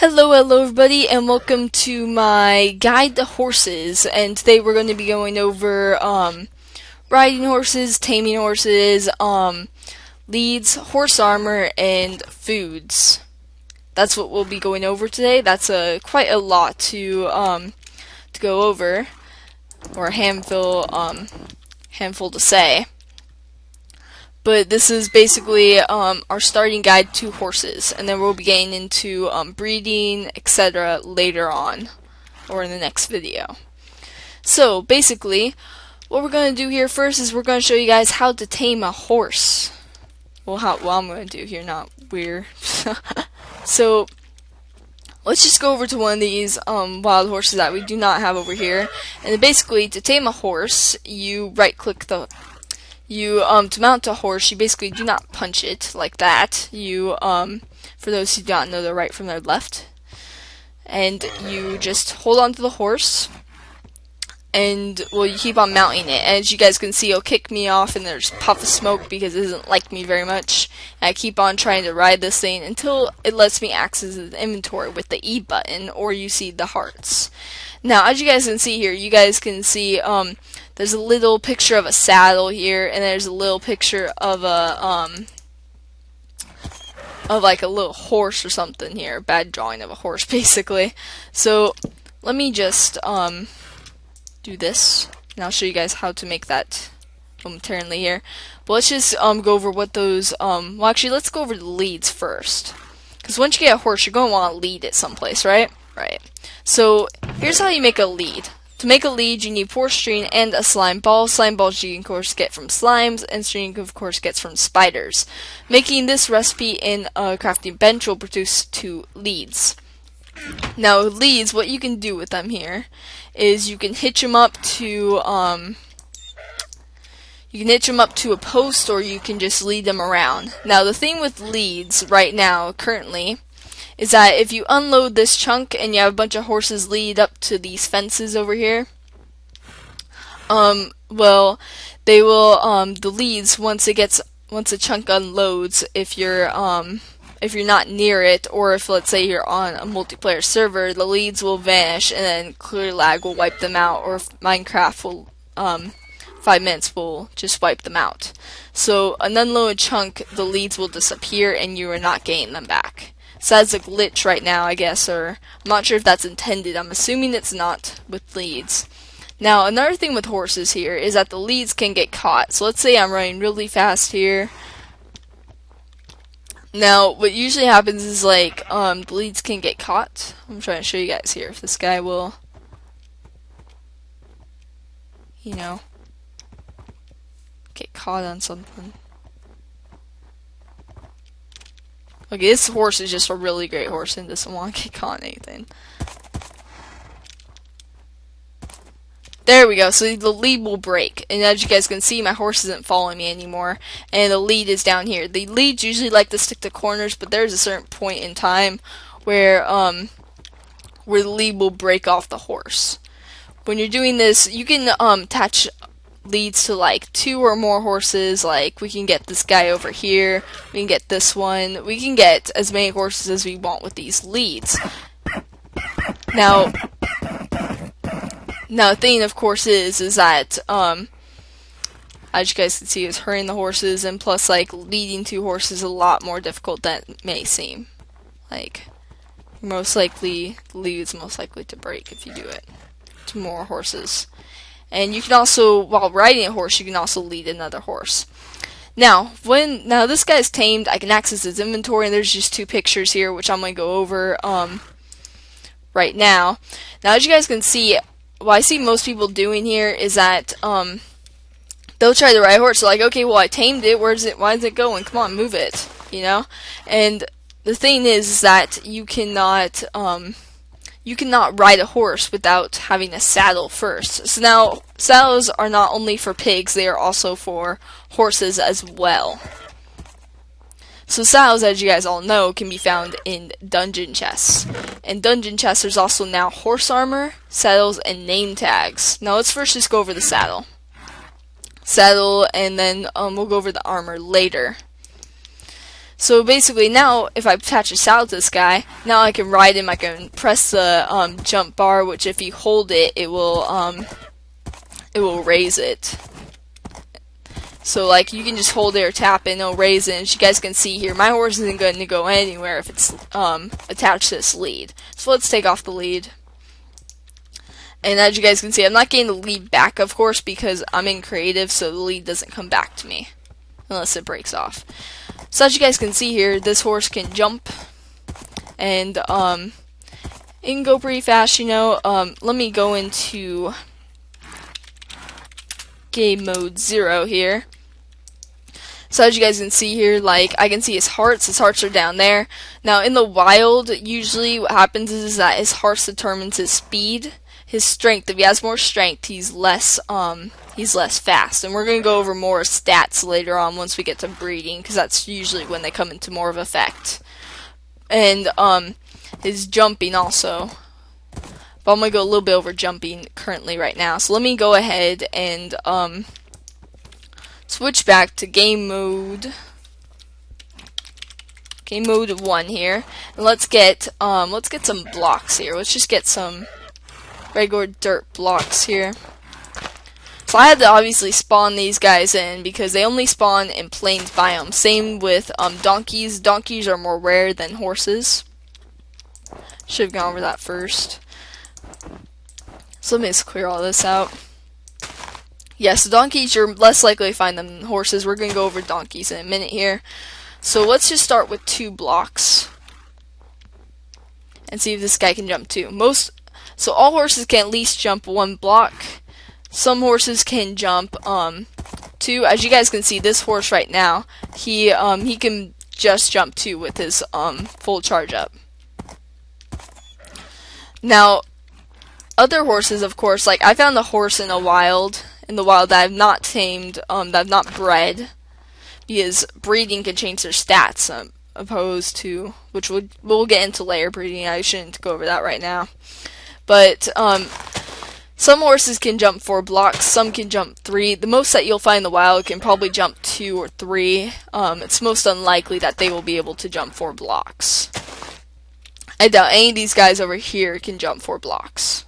Hello everybody, and welcome to my guide to horses. And today we're going to be going over riding horses, taming horses, leads, horse armor, and foods. That's what we'll be going over today. That's quite a lot to go over, or a handful to say. But this is basically our starting guide to horses, and then we'll be getting into breeding, etc. later on, or in the next video. So basically, what we're going to do here first is we're going to show you guys how to tame a horse. Well, I'm going to do here, not weird. So let's just go over to one of these wild horses that we do not have over here, and then basically to tame a horse, you right-click the to mount a horse, you basically do not punch it like that. You, for those who do not know their right from their left, and you just hold on to the horse, and, well, you keep on mounting it. As you guys can see, it'll kick me off, and there's a puff of smoke because it doesn't like me very much. And I keep on trying to ride this thing until it lets me access the inventory with the E button, or you see the hearts. Now, as you guys can see here, you guys can see, there's a little picture of a saddle here, and there's a little picture of like a little horse or something here. Bad drawing of a horse, basically. So, let me just, do this, and I'll show you guys how to make that momentarily here. But let's just, go over what those, well, actually, let's go over the leads first. Because once you get a horse, you're going to want to lead it someplace, right? Right. So, here's how you make a lead. To make a lead, you need 4 string and a slime ball. Slime balls you can, of course, get from slimes, and string, of course, gets from spiders. Making this recipe in a crafting bench will produce 2 leads. Now, leads, what you can do with them here is you can hitch them up to, a post, or you can just lead them around. Now, the thing with leads right now, currently, is that if you unload this chunk and you have a bunch of horses lead up to these fences over here, well, they will, the leads, once a chunk unloads, if you're not near it, or if, let's say, you're on a multiplayer server, the leads will vanish, and then clear lag will wipe them out, or if Minecraft will, 5 minutes will just wipe them out. So, an unloaded chunk, the leads will disappear, and you are not getting them back. So that's a glitch right now, I guess, or I'm not sure if that's intended. I'm assuming it's not with leads. Now, another thing with horses here is that the leads can get caught. So let's say I'm running really fast here. Now, what usually happens is, like, the leads can get caught. I'm trying to show you guys here if this guy will, you know, get caught on something. Okay, this horse is just a really great horse and doesn't want to get caught on anything. There we go, so the lead will break, and as you guys can see, my horse isn't following me anymore, and the lead is down here. The leads usually like to stick to corners, but there's a certain point in time where the lead will break off the horse. When you're doing this, you can attach leads to like 2 or more horses. Like, we can get this guy over here, we can get this one, we can get as many horses as we want with these leads. Now, the thing, of course, is that, as you guys can see, is hurrying the horses, and plus, like, leading 2 horses is a lot more difficult than it may seem. Like, most likely, the lead is most likely to break if you do it to more horses. And you can also, while riding a horse, you can also lead another horse. Now, now this guy's tamed, I can access his inventory, and there's just 2 pictures here, which I'm going to go over, right now. Now, as you guys can see, what I see most people doing here is that, they'll try to ride a horse. They're like, okay, well, I tamed it, why is it going? Come on, move it, you know? And the thing is that you cannot ride a horse without having a saddle first. So now, saddles are not only for pigs, they are also for horses as well. So saddles, as you guys all know, can be found in dungeon chests. In dungeon chests, there's also now horse armor, saddles, and name tags. Now let's first just go over the saddle. And then we'll go over the armor later. So basically now, if I attach a saddle to this guy, now I can ride him. I can press the jump bar, which if you hold it, it will raise it. So like you can just hold it or tap it and it'll raise it. And as you guys can see here, my horse isn't going to go anywhere if it's attached to this lead. So let's take off the lead. And as you guys can see, I'm not getting the lead back, of course, because I'm in creative, so the lead doesn't come back to me unless it breaks off. So as you guys can see here, this horse can jump and it can go pretty fast, you know. Let me go into game mode 0 here. So as you guys can see here, like I can see his hearts are down there. Now in the wild, usually what happens is that his hearts determines his speed, his strength. If he has more strength, he's less fast. And we're gonna go over more stats later on once we get to breeding, because that's usually when they come into more of effect. And his jumping also. But I'm gonna go a little bit over jumping currently right now. So let me go ahead and switch back to game mode 1 here, and let's get some blocks here. Let's just get some regular dirt blocks here. So I had to obviously spawn these guys in because they only spawn in plains biome. Same with donkeys. Donkeys are more rare than horses. Should have gone over that first. So let me just clear all this out. Yes, donkeys you're less likely to find them than horses. We're going to go over donkeys in a minute here. So let's just start with 2 blocks and see if this guy can jump 2. So all horses can at least jump 1 block. Some horses can jump 2. As you guys can see, this horse right now, he can just jump 2 with his full charge up. Now, other horses, of course, like I found a horse in the wild that I've not tamed, that I've not bred, because breeding can change their stats, opposed to, which we'll get into later breeding. I shouldn't go over that right now. But some horses can jump 4 blocks, some can jump 3. The most that you'll find in the wild can probably jump 2 or 3. It's most unlikely that they will be able to jump 4 blocks. I doubt any of these guys over here can jump 4 blocks.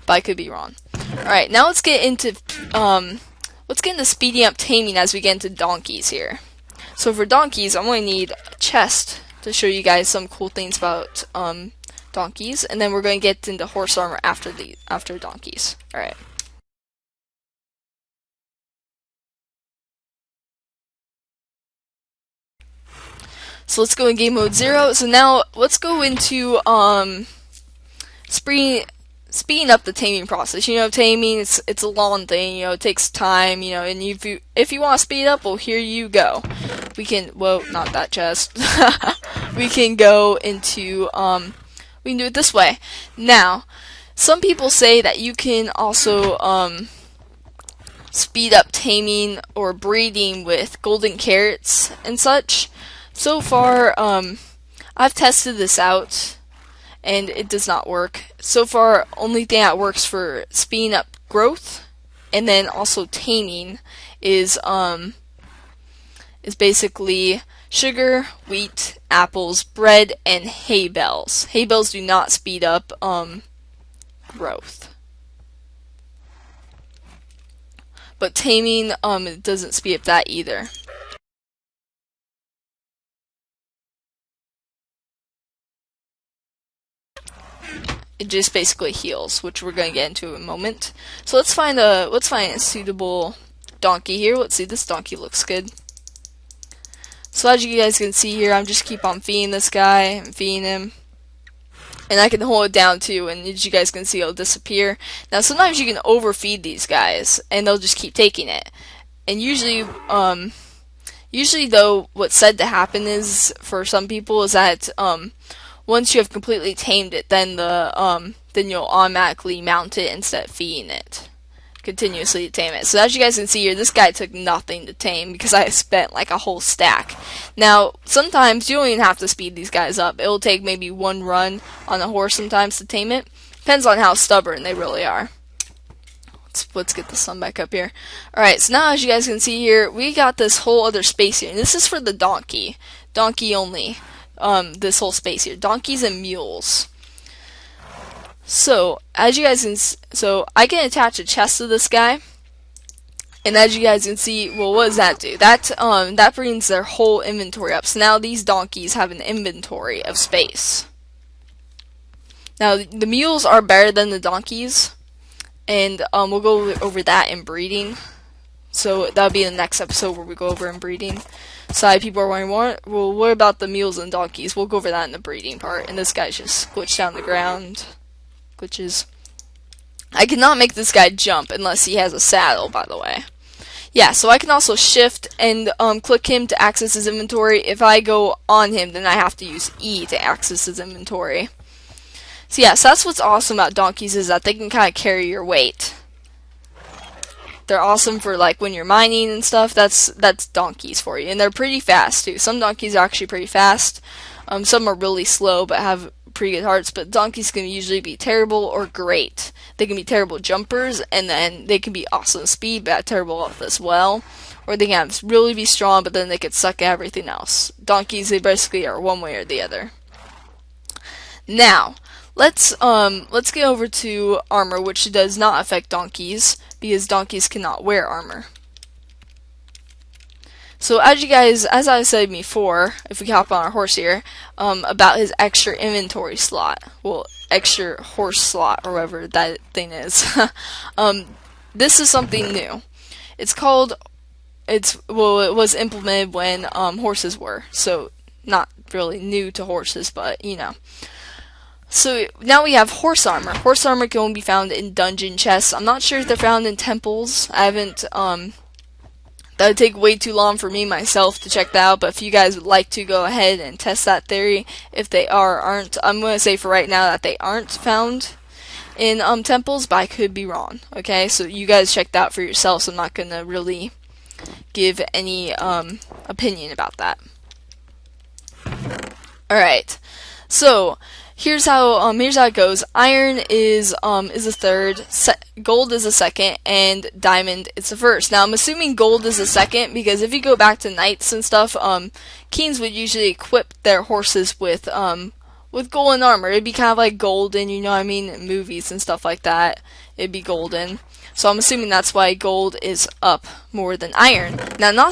But I could be wrong. Alright, now let's get into speeding up taming as we get into donkeys here. So for donkeys, I'm going to need a chest to show you guys some cool things about donkeys, and then we're going to get into horse armor after donkeys. Alright. So let's go in game mode 0. So now let's go into speeding up the taming process. You know, taming it's a long thing. You know, it takes time. You know, and if you want to speed up, well, here you go. We can, whoa, not that chest. We can go into we can do it this way. Now, some people say that you can also speed up taming or breeding with golden carrots and such. So far, I've tested this out, and it does not work. So far, only thing that works for speeding up growth, and then also taming, is basically sugar, wheat, apples, bread, and hay bales. Hay bales do not speed up growth. But taming, it doesn't speed up that either. It just basically heals, which we're going to get into in a moment. So let's find a suitable donkey here. Let's see, this donkey looks good. So as you guys can see here, I'm just keep on feeding this guy and feeding him. And I can hold it down too, and as you guys can see, it'll disappear. Now sometimes you can overfeed these guys, and they'll just keep taking it. And usually though, what's said to happen is, for some people, is that once you have completely tamed it, then you'll automatically mount it instead of feeding it continuously to tame it. So as you guys can see here, this guy took nothing to tame because I spent like a whole stack. Now, sometimes you don't even have to speed these guys up. It'll take maybe 1 run on a horse sometimes to tame it. Depends on how stubborn they really are. Let's get the sun back up here. Alright, so now as you guys can see here, we got this whole other space here. And this is for the donkey. Donkey only. This whole space here. Donkeys and mules. So, as you guys can so I can attach a chest to this guy. And as you guys can see, well, what does that do? That brings their whole inventory up. So now these donkeys have an inventory of space. Now, the mules are better than the donkeys. And we'll go over that in breeding. So that'll be the next episode where we go over in breeding. So people are wondering, well, what about the mules and donkeys? We'll go over that in the breeding part. And this guy's just glitched down the ground. Glitches. I cannot make this guy jump unless he has a saddle, by the way. Yeah, so I can also shift and click him to access his inventory. If I go on him, then I have to use E to access his inventory. So yeah, so that's what's awesome about donkeys, is that they can kind of carry your weight. They're awesome for like when you're mining and stuff. That's donkeys for you, and they're pretty fast too. Some donkeys are actually pretty fast. Some are really slow but have pretty good hearts. But donkeys can usually be terrible or great. They can be terrible jumpers, and then they can be awesome speed but terrible health as well. Or they can really be strong, but then they could suck at everything else. Donkeys, they basically are one way or the other. Now, let's get over to armor, which does not affect donkeys, because donkeys cannot wear armor. So as I said before, if we hop on our horse here, about his extra inventory slot, well, extra horse slot, or whatever that thing is. This is something new. It was implemented when horses were, so not really new to horses, but you know. So now we have horse armor. Horse armor can only be found in dungeon chests. I'm not sure if they're found in temples. I haven't, that would take way too long for me myself to check that out, but if you guys would like to go ahead and test that theory, if they are or aren't, I'm going to say for right now that they aren't found in temples, but I could be wrong. Okay, so you guys check that out for yourselves. I'm not going to really give any opinion about that. Alright, so here's how it goes. Iron is a third, gold is a second, and diamond is the first. Now I'm assuming gold is a second because if you go back to knights and stuff, kings would usually equip their horses with golden armor. It'd be kind of like golden, you know what I mean, in movies and stuff like that. It'd be golden. So I'm assuming that's why gold is up more than iron. Now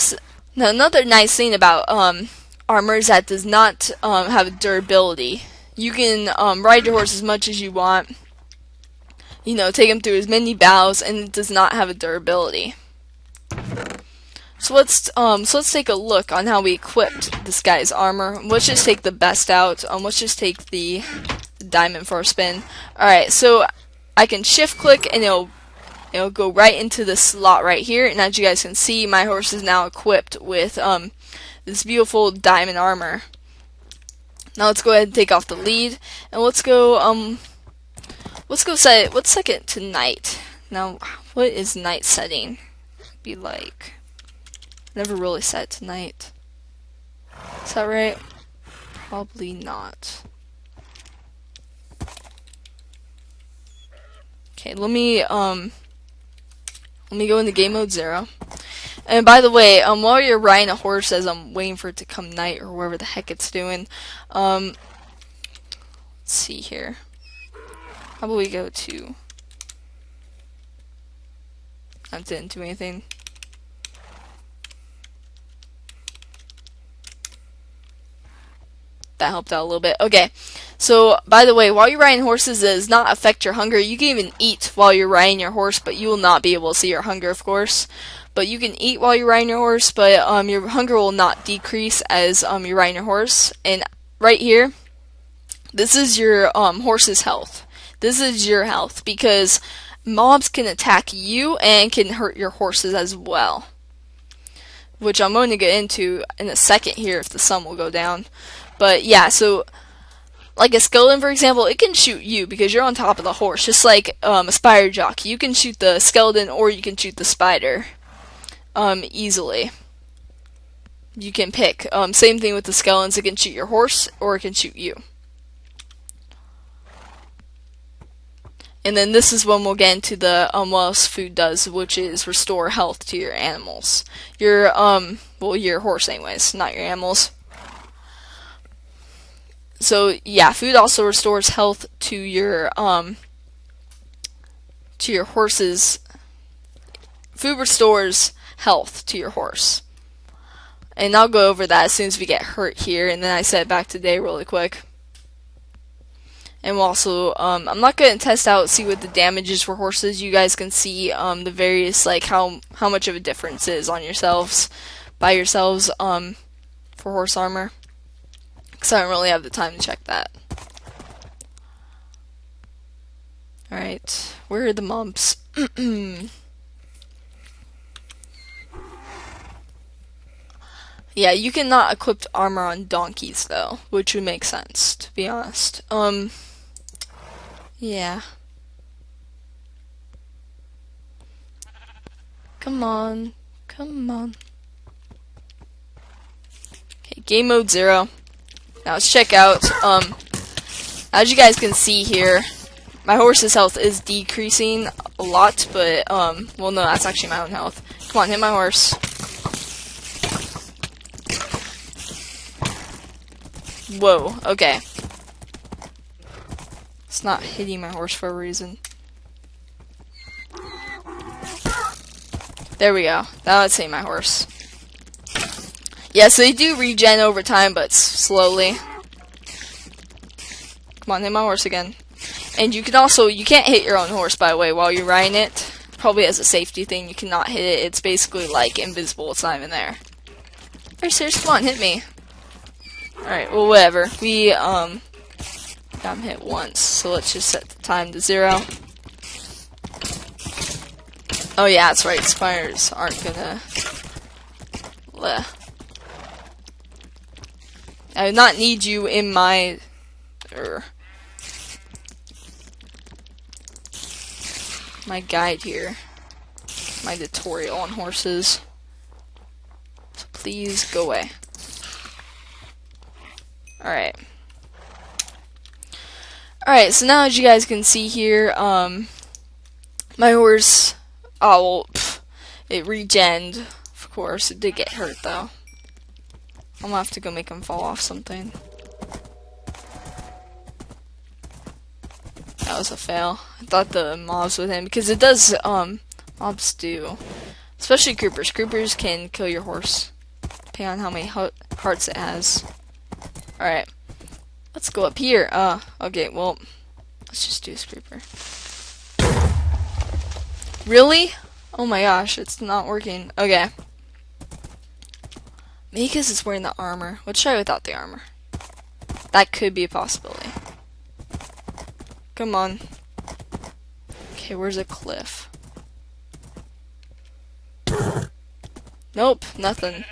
another nice thing about armor is that it does not have durability. You can ride your horse as much as you want, you know, take him through as many battles, and it does not have a durability. So let's take a look on how we equipped this guy's armor. Let's just take the best out. Let's just take the diamond for a spin. Alright, so I can shift click and it'll go right into the slot right here, and as you guys can see, my horse is now equipped with this beautiful diamond armor. Now let's go ahead and take off the lead, and let's set it to night. Now, what is night setting be like? Never really set it to night. Is that right? Probably not. Okay, let me go into game mode 0. And by the way, while you're riding a horse, as I'm waiting for it to come night or whatever the heck it's doing, let's see here. How about we go to? That didn't do anything. That helped out a little bit. Okay. So, by the way, while you're riding horses, it does not affect your hunger. You can even eat while you're riding your horse, but you will not be able to see your hunger, of course. But you can eat while you're riding your horse, but your hunger will not decrease as you're riding your horse. And right here, this is your horse's health. This is your health, because mobs can attack you and can hurt your horses as well, which I'm going to get into in a second here if the sun will go down. But yeah, so like a skeleton, for example, it can shoot you because you're on top of the horse, just like a spider jockey. You can shoot the skeleton or you can shoot the spider easily. You can pick. Same thing with the skeletons. It can shoot your horse or it can shoot you. And then this is when we'll get into the what else food does, which is restore health to your animals. Your well, your horse anyways, not your animals. So yeah, food also restores health to your horses. Food restores health to your horse. And I'll go over that as soon as we get hurt here, and then I set it back to day really quick. And we'll also, I'm not going to test out, see what the damage is for horses. You guys can see the various, like, how much of a difference is on yourselves, by yourselves, for horse armor. Because I don't really have the time to check that. Alright, where are the mumps? Yeah, you cannot equip armor on donkeys, though, which would make sense, to be honest. Yeah. Come on. Come on. Okay, game mode 0. Now let's check out, as you guys can see here, my horse's health is decreasing a lot, but, well, no, that's actually my own health. Come on, hit my horse. Whoa, okay. It's not hitting my horse for a reason. There we go. Now let's hit my horse. Yeah, so they do regen over time, but slowly. Come on, hit my horse again. And you can also, you can't hit your own horse, by the way, while you're riding it. Probably as a safety thing, you cannot hit it. It's basically, like, invisible. It's not even there. Are you serious? Come on, hit me. Alright, well, whatever. We, got him hit once, so let's just set the time to 0. Oh, yeah, that's right. Spiders aren't gonna... I do not need you in my... my guide here. My tutorial on horses. So please go away. Alright. Alright, so now as you guys can see here, my horse, oh, well, it regened, of course. It did get hurt, though. I'm gonna have to go make him fall off something. That was a fail. I thought the mobs would hit him, because it does, mobs do. Especially creepers. Creepers can kill your horse, depending on how many hearts it has. Alright. Let's go up here. Okay, well, let's just do a creeper. Really? Oh my gosh, it's not working. Okay. Maybe because it's wearing the armor. Let's try without the armor. That could be a possibility. Come on. Okay, where's a cliff? Nope, nothing.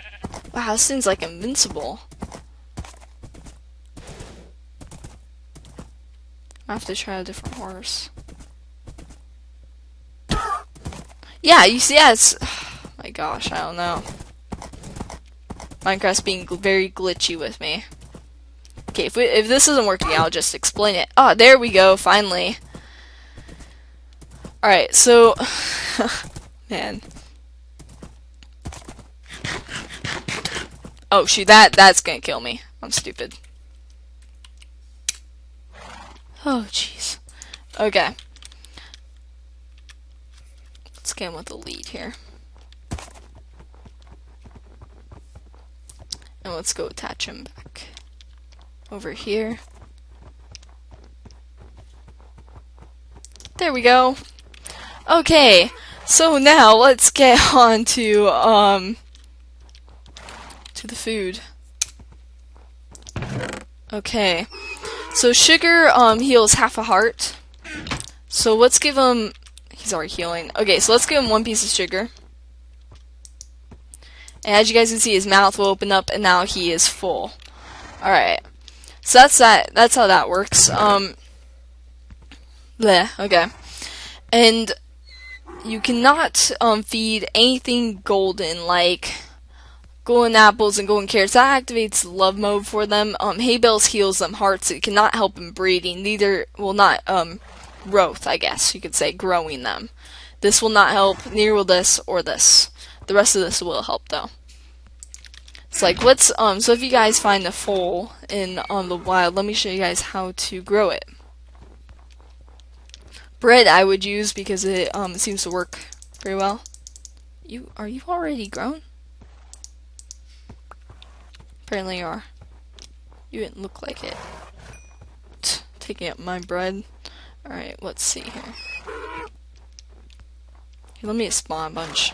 Wow, this thing's like invincible. I have to try a different horse. Yeah, you see, yeah, it's... Oh my gosh, I don't know. Minecraft's being very glitchy with me. Okay, if this isn't working, I'll just explain it. Ah, there we go, finally. Alright, so... Man. Oh, shoot, that's gonna kill me. I'm stupid. Oh, jeez. Okay. Let's get him with the lead here. And let's go attach him back over here. There we go. Okay, so now let's get on to the food. Okay. So sugar heals half a heart. So let's give him... He's already healing. Okay, so let's give him 1 piece of sugar. And as you guys can see, his mouth will open up, and now he is full. Alright. So that's that. That's how that works. Bleh, okay. And you cannot feed anything golden, like golden apples and golden carrots. That activates love mode for them. Hay bales heals them hearts. It cannot help in breeding. Neither will not growth, I guess you could say, growing them. This will not help, neither will this or this. The rest of this will help though. It's like, let's, so if you guys find a foal in the wild, let me show you guys how to grow it. Bread I would use because it seems to work very well. Are you already grown? Apparently you are. You didn't look like it. Taking up my bread. Alright, let's see here. Here, let me spawn a bunch.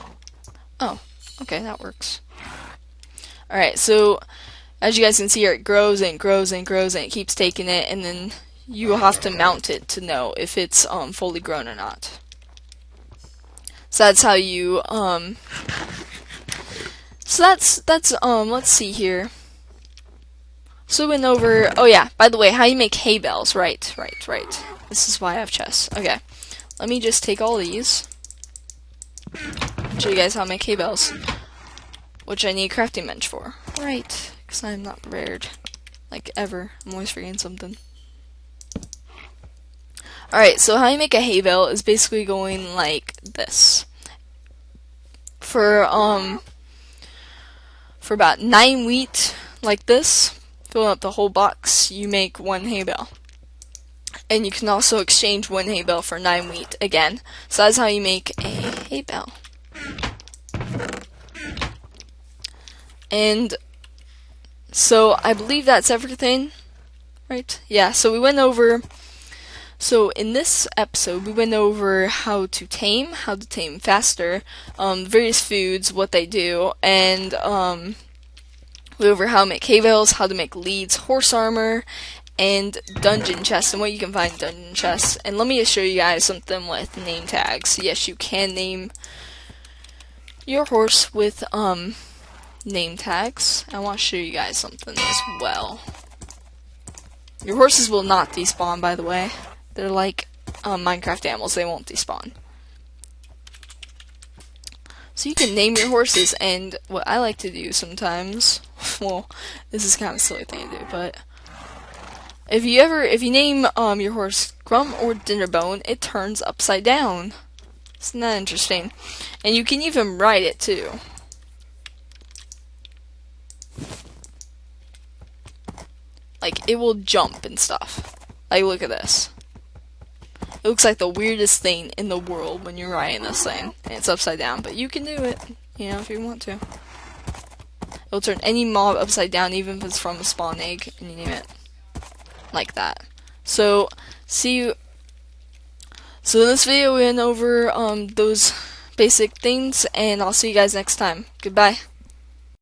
Oh, okay, that works. Alright, so as you guys can see here, it grows and grows and grows and it keeps taking it, and then you will have to mount it to know if it's fully grown or not. So that's how you so that's let's see here. So we went over, oh yeah, by the way, how you make hay bales, right. This is why I have chests. Okay, let me just take all these, show you guys how to make hay bales, which I need a crafting bench for. Right, because I'm not prepared, like ever. I'm always forgetting something. Alright, so how you make a hay bale is basically going like this. For about 9 wheat, like this, fill up the whole box, you make 1 hay bale. And you can also exchange 1 hay bale for 9 wheat again. So that's how you make a hay bale. And so I believe that's everything, right? Yeah, so we went over, so in this episode we went over how to tame faster, various foods, what they do, and we went over how to make hay bales, how to make leads, horse armor, and dungeon chests, and what you can find in dungeon chests. And let me just show you guys something with name tags. Yes, you can name your horse with name tags. I want to show you guys something as well. Your horses will not despawn, by the way. They're like Minecraft animals, they won't despawn. So you can name your horses, and what I like to do sometimes, well, this is kind of a silly thing to do, but if you name your horse Grum or Dinnerbone, it turns upside down. Isn't that interesting? And you can even ride it too. Like, it will jump and stuff. Like, look at this. It looks like the weirdest thing in the world when you're riding this thing, and it's upside down, but you can do it, you know, if you want to. It'll turn any mob upside down, even if it's from a spawn egg, and you name it like that. So, see you. So in this video we went over those basic things, and I'll see you guys next time. Goodbye.